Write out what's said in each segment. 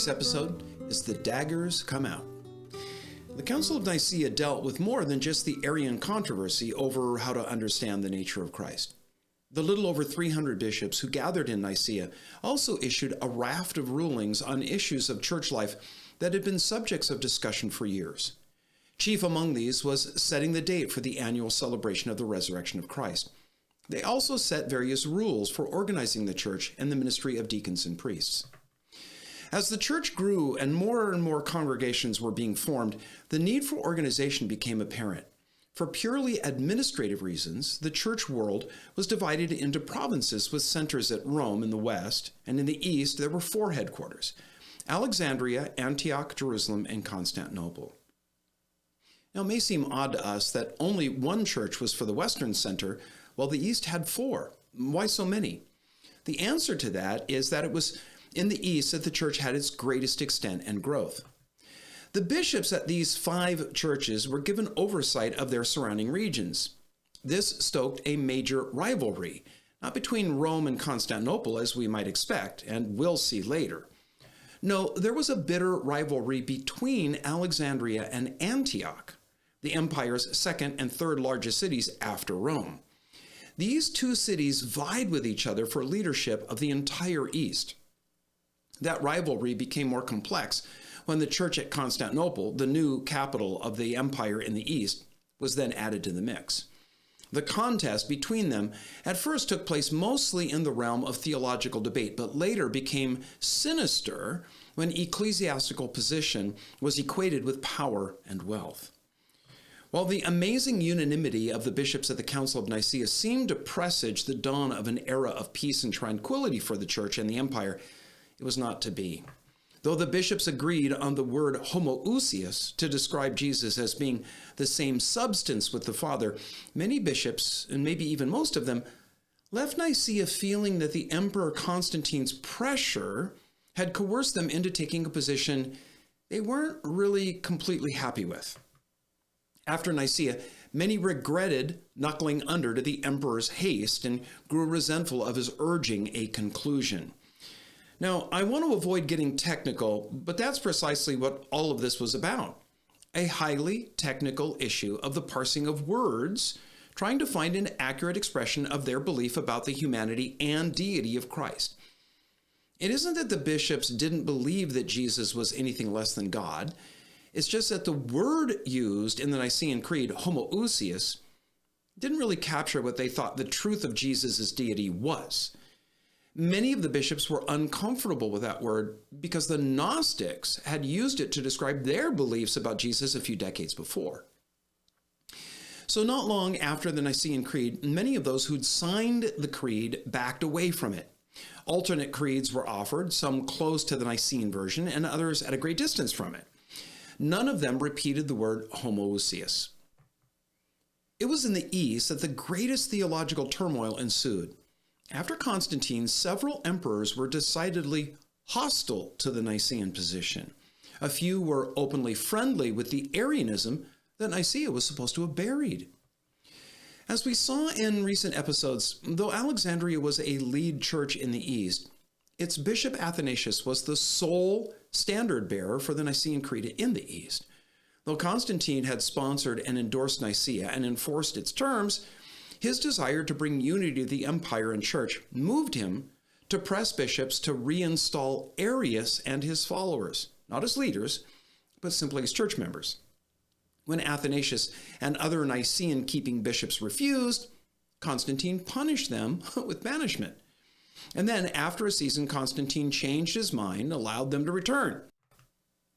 week's episode is The Daggers Come Out. The Council of Nicaea dealt with more than just the Arian controversy over how to understand the nature of Christ. The little over 300 bishops who gathered in Nicaea also issued a raft of rulings on issues of church life that had been subjects of discussion for years. Chief among these was setting the date for the annual celebration of the resurrection of Christ. They also set various rules for organizing the church and the ministry of deacons and priests. As the church grew and more congregations were being formed, the need for organization became apparent. For purely administrative reasons, the church world was divided into provinces with centers at Rome in the west, and in the east there were 4 headquarters: Alexandria, Antioch, Jerusalem, and Constantinople. Now, it may seem odd to us that only one church was for the western center, while the east had 4. Why so many? The answer to that is that it was in the east that the church had its greatest extent and growth. The bishops at these 5 churches were given oversight of their surrounding regions. This stoked a major rivalry, not between Rome and Constantinople as we might expect, and we'll see later. No, there was a bitter rivalry between Alexandria and Antioch, the empire's second and third largest cities after Rome. These 2 cities vied with each other for leadership of the entire East. That rivalry became more complex when the church at Constantinople, the new capital of the empire in the East, was then added to the mix. The contest between them at first took place mostly in the realm of theological debate, but later became sinister when ecclesiastical position was equated with power and wealth. While the amazing unanimity of the bishops at the Council of Nicaea seemed to presage the dawn of an era of peace and tranquility for the church and the empire, it was not to be. Though the bishops agreed on the word homoousios to describe Jesus as being the same substance with the Father, many bishops, and maybe even most of them, left Nicaea feeling that the Emperor Constantine's pressure had coerced them into taking a position they weren't really completely happy with. After Nicaea, many regretted knuckling under to the emperor's haste and grew resentful of his urging a conclusion. Now, I want to avoid getting technical, but that's precisely what all of this was about. A highly technical issue of the parsing of words, trying to find an accurate expression of their belief about the humanity and deity of Christ. It isn't that the bishops didn't believe that Jesus was anything less than God. It's just that the word used in the Nicene Creed, homoousios, didn't really capture what they thought the truth of Jesus' deity was. Many of the bishops were uncomfortable with that word because the Gnostics had used it to describe their beliefs about Jesus a few decades before. So not long after the Nicene Creed, many of those who'd signed the creed backed away from it. Alternate creeds were offered, some close to the Nicene version and others at a great distance from it. None of them repeated the word homoousios. It was in the East that the greatest theological turmoil ensued. After Constantine, several emperors were decidedly hostile to the Nicene position. A few were openly friendly with the Arianism that Nicaea was supposed to have buried. As we saw in recent episodes, though Alexandria was a lead church in the East, its bishop Athanasius was the sole standard bearer for the Nicene Creed in the East. Though Constantine had sponsored and endorsed Nicaea and enforced its terms, his desire to bring unity to the empire and church moved him to press bishops to reinstall Arius and his followers, not as leaders, but simply as church members. When Athanasius and other Nicene-keeping bishops refused, Constantine punished them with banishment. And then, after a season, Constantine changed his mind and allowed them to return.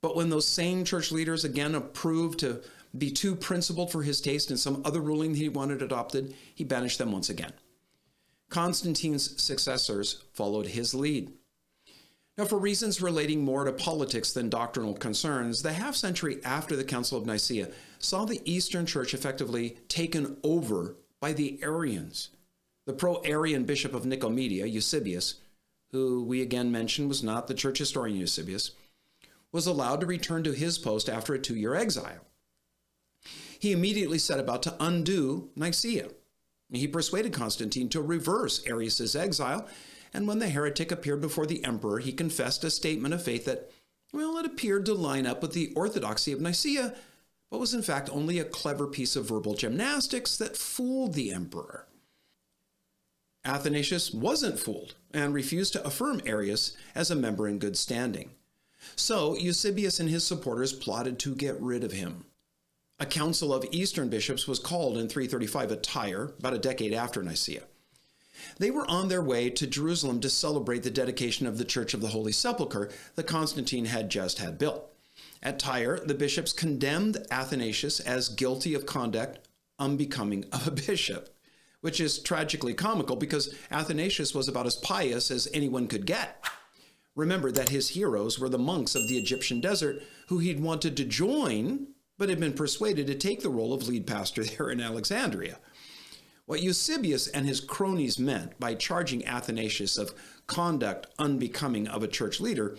But when those same church leaders again approved to be too principled for his taste in some other ruling that he wanted adopted, he banished them once again. Constantine's successors followed his lead. Now, for reasons relating more to politics than doctrinal concerns, the half-century after the Council of Nicaea saw the Eastern Church effectively taken over by the Arians. The pro-Arian bishop of Nicomedia, Eusebius, who we again mentioned was not the church historian Eusebius, was allowed to return to his post after a 2-year exile. He immediately set about to undo Nicaea. He persuaded Constantine to reverse Arius' exile, and when the heretic appeared before the emperor, he confessed a statement of faith that Well, it appeared to line up with the orthodoxy of Nicaea, but was in fact only a clever piece of verbal gymnastics that fooled the emperor. Athanasius wasn't fooled and refused to affirm Arius as a member in good standing. So Eusebius and his supporters plotted to get rid of him. A council of Eastern bishops was called in 335 at Tyre, about a decade after Nicaea. They were on their way to Jerusalem to celebrate the dedication of the Church of the Holy Sepulchre that Constantine had just had built. At Tyre, the bishops condemned Athanasius as guilty of conduct unbecoming of a bishop, which is tragically comical because Athanasius was about as pious as anyone could get. Remember that his heroes were the monks of the Egyptian desert who he'd wanted to join, but had been persuaded to take the role of lead pastor there in Alexandria. What Eusebius and his cronies meant by charging Athanasius of conduct unbecoming of a church leader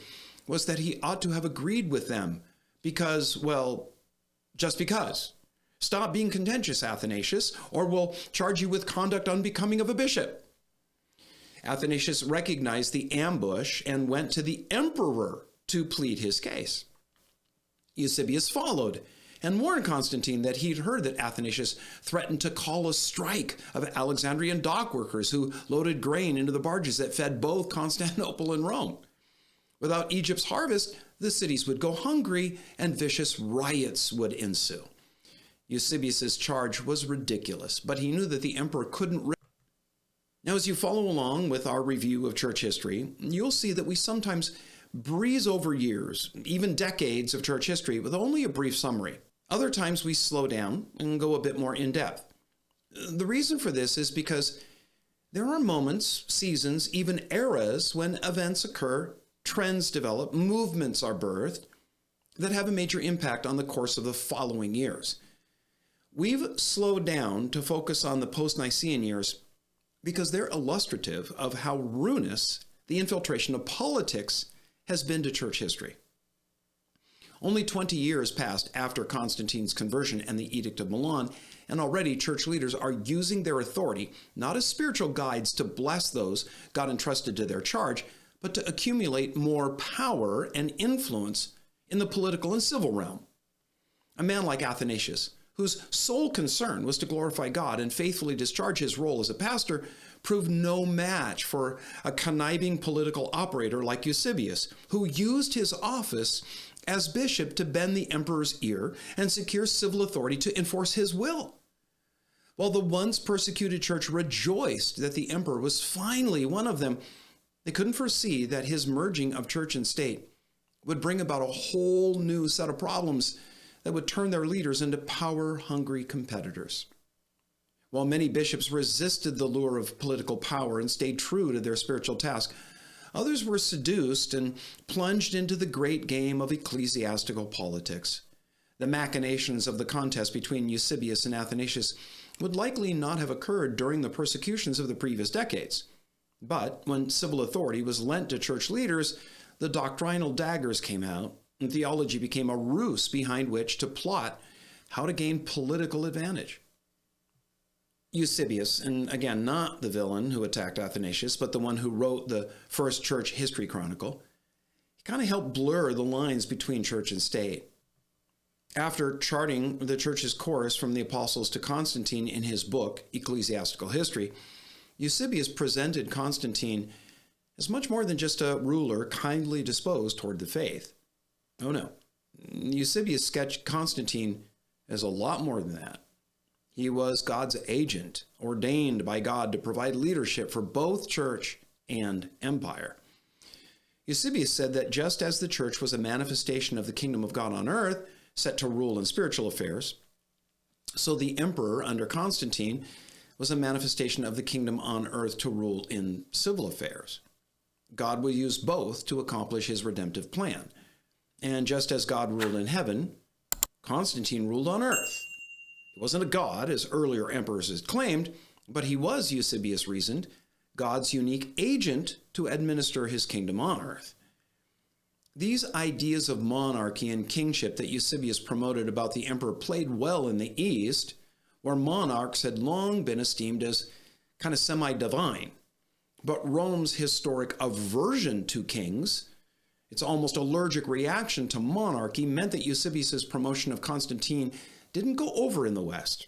was that he ought to have agreed with them because, well, just because. Stop being contentious, Athanasius, or we'll charge you with conduct unbecoming of a bishop. Athanasius recognized the ambush and went to the emperor to plead his case. Eusebius followed and warned Constantine that he'd heard that Athanasius threatened to call a strike of Alexandrian dock workers who loaded grain into the barges that fed both Constantinople and Rome. Without Egypt's harvest, the cities would go hungry and vicious riots would ensue. Eusebius's charge was ridiculous, but he knew that the emperor couldn't. Now, as you follow along with our review of church history, you'll see that we sometimes breeze over years, even decades of church history with only a brief summary. Other times we slow down and go a bit more in depth. The reason for this is because there are moments, seasons, even eras when events occur, trends develop, movements are birthed that have a major impact on the course of the following years. We've slowed down to focus on the post-Nicene years because they're illustrative of how ruinous the infiltration of politics has been to church history. Only 20 years passed after Constantine's conversion and the Edict of Milan, and already church leaders are using their authority not as spiritual guides to bless those God entrusted to their charge, but to accumulate more power and influence in the political and civil realm. A man like Athanasius, whose sole concern was to glorify God and faithfully discharge his role as a pastor, proved no match for a conniving political operator like Eusebius, who used his office as bishop to bend the emperor's ear and secure civil authority to enforce his will. While the once persecuted church rejoiced that the emperor was finally one of them, they couldn't foresee that his merging of church and state would bring about a whole new set of problems that would turn their leaders into power-hungry competitors. While many bishops resisted the lure of political power and stayed true to their spiritual task, others were seduced and plunged into the great game of ecclesiastical politics. The machinations of the contest between Eusebius and Athanasius would likely not have occurred during the persecutions of the previous decades. But when civil authority was lent to church leaders, the doctrinal daggers came out, and theology became a ruse behind which to plot how to gain political advantage. Eusebius, and again, not the villain who attacked Athanasius, but the one who wrote the first church history chronicle, he kind of helped blur the lines between church and state. After charting the church's course from the apostles to Constantine in his book, Ecclesiastical History, Eusebius presented Constantine as much more than just a ruler kindly disposed toward the faith. Oh no, Eusebius sketched Constantine as a lot more than that. He was God's agent, ordained by God to provide leadership for both church and empire. Eusebius said that just as the church was a manifestation of the kingdom of God on earth, set to rule in spiritual affairs, so the emperor under Constantine was a manifestation of the kingdom on earth to rule in civil affairs. God will use both to accomplish his redemptive plan. And just as God ruled in heaven, Constantine ruled on earth. He wasn't a god, as earlier emperors had claimed, but he was, Eusebius reasoned, God's unique agent to administer his kingdom on earth. These ideas of monarchy and kingship that Eusebius promoted about the emperor played well in the East, where monarchs had long been esteemed as kind of semi-divine. But Rome's historic aversion to kings Its almost allergic reaction to monarchy meant that Eusebius's promotion of Constantine didn't go over in the West.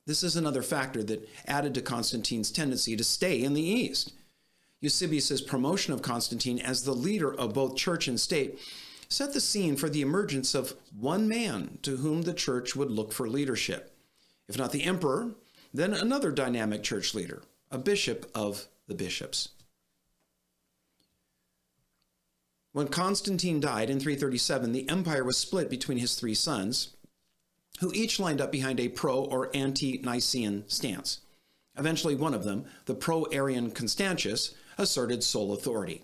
This is another factor that added to Constantine's tendency to stay in the East. Eusebius's promotion of Constantine as the leader of both church and state set the scene for the emergence of one man to whom the church would look for leadership. If not the emperor, then another dynamic church leader, a bishop of the bishops. When Constantine died in 337, the empire was split between his three sons, who each lined up behind a pro- or anti-Nicene stance. Eventually, one of them, the pro-Arian Constantius, asserted sole authority.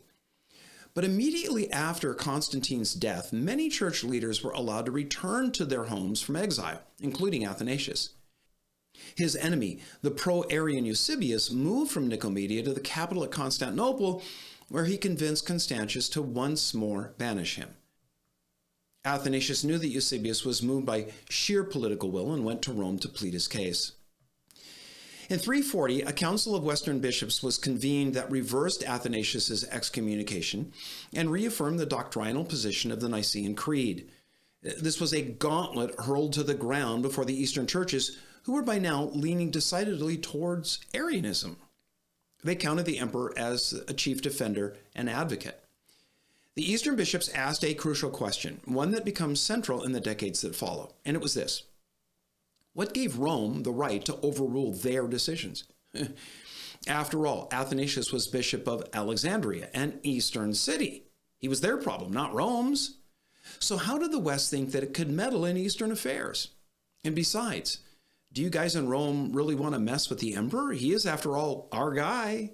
But immediately after Constantine's death, many church leaders were allowed to return to their homes from exile, including Athanasius. His enemy, the pro-Arian Eusebius, moved from Nicomedia to the capital at Constantinople, where he convinced Constantius to once more banish him. Athanasius knew that Eusebius was moved by sheer political will and went to Rome to plead his case. In 340, a council of Western bishops was convened that reversed Athanasius's excommunication and reaffirmed the doctrinal position of the Nicene Creed. This was a gauntlet hurled to the ground before the Eastern churches, who were by now leaning decidedly towards Arianism. They counted the emperor as a chief defender and advocate. The Eastern bishops asked a crucial question, one that becomes central in the decades that follow, and it was this: what gave Rome the right to overrule their decisions? After all, Athanasius was bishop of Alexandria, an Eastern city. He was their problem, not Rome's. So how did the West think that it could meddle in Eastern affairs? And besides, do you guys in Rome really want to mess with the emperor? He is, after all, our guy.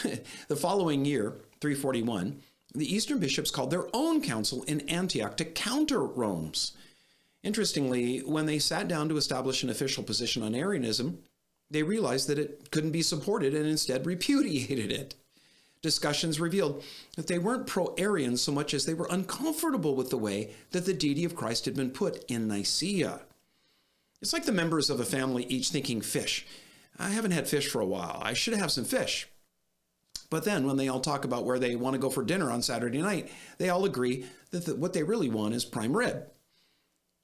The following year, 341, the Eastern bishops called their own council in Antioch to counter Rome's. Interestingly, when they sat down to establish an official position on Arianism, they realized that it couldn't be supported and instead repudiated it. Discussions revealed that they weren't pro-Arian so much as they were uncomfortable with the way that the deity of Christ had been put in Nicaea. It's like the members of a family each thinking fish. I haven't had fish for a while. I should have some fish. But then when they all talk about where they want to go for dinner on Saturday night, they all agree that what they really want is prime rib.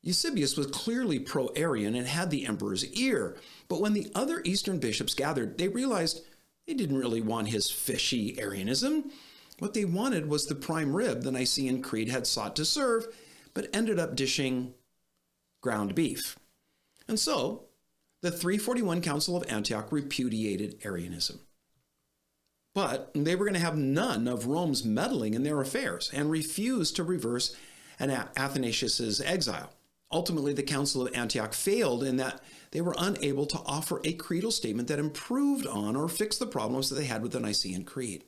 Eusebius was clearly pro-Arian and had the emperor's ear. But when the other Eastern bishops gathered, they realized they didn't really want his fishy Arianism. What they wanted was the prime rib the Nicene Creed had sought to serve, but ended up dishing ground beef. And so, the 341 Council of Antioch repudiated Arianism. But they were going to have none of Rome's meddling in their affairs and refused to reverse Athanasius's exile. Ultimately, the Council of Antioch failed in that they were unable to offer a creedal statement that improved on or fixed the problems that they had with the Nicene Creed.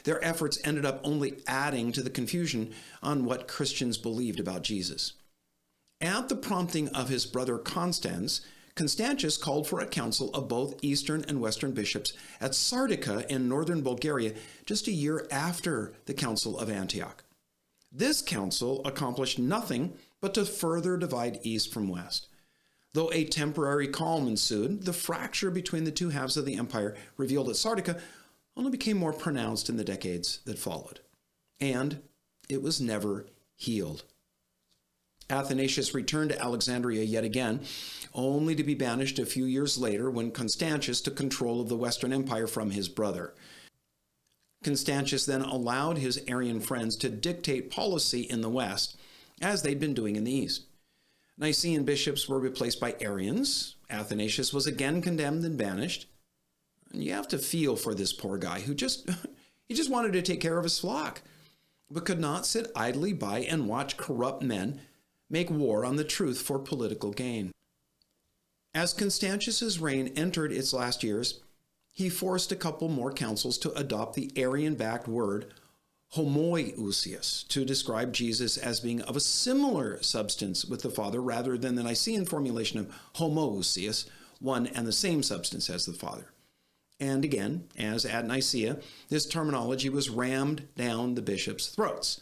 Their efforts ended up only adding to the confusion on what Christians believed about Jesus. At the prompting of his brother Constantius called for a council of both Eastern and Western bishops at Sardica in northern Bulgaria just a year after the Council of Antioch. This council accomplished nothing but to further divide East from West. Though a temporary calm ensued, the fracture between the two halves of the empire revealed at Sardica only became more pronounced in the decades that followed. And it was never healed. Athanasius returned to Alexandria yet again, only to be banished a few years later when Constantius took control of the Western Empire from his brother. Constantius then allowed his Arian friends to dictate policy in the West, as they'd been doing in the East. Nicene bishops were replaced by Arians. Athanasius was again condemned and banished. And you have to feel for this poor guy who just wanted to take care of his flock, but could not sit idly by and watch corrupt men make war on the truth for political gain. As Constantius's reign entered its last years, he forced a couple more councils to adopt the Arian-backed word homoousios to describe Jesus as being of a similar substance with the Father rather than the Nicene formulation of homoousios, one and the same substance as the Father. And again, as at Nicaea, this terminology was rammed down the bishops' throats.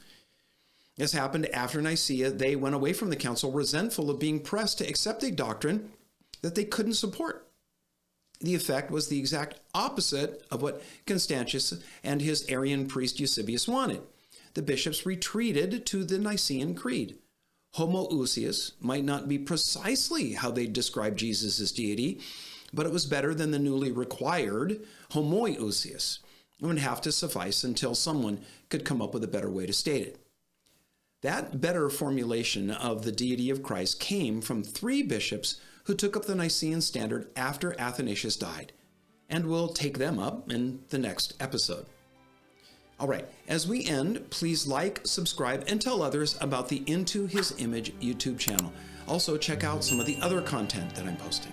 This happened after Nicaea. They went away from the council resentful of being pressed to accept a doctrine that they couldn't support. The effect was the exact opposite of what Constantius and his Arian priest Eusebius wanted. the bishops retreated to the Nicene Creed. Homoousios might not be precisely how they describe Jesus' deity, but it was better than the newly required homoiousios. It would have to suffice until someone could come up with a better way to state it. That better formulation of the deity of Christ came from 3 bishops who took up the Nicene standard after Athanasius died, and we'll take them up in the next episode. All right, as we end, please like, subscribe, and tell others about the Into His Image YouTube channel. Also, check out some of the other content that I'm posting.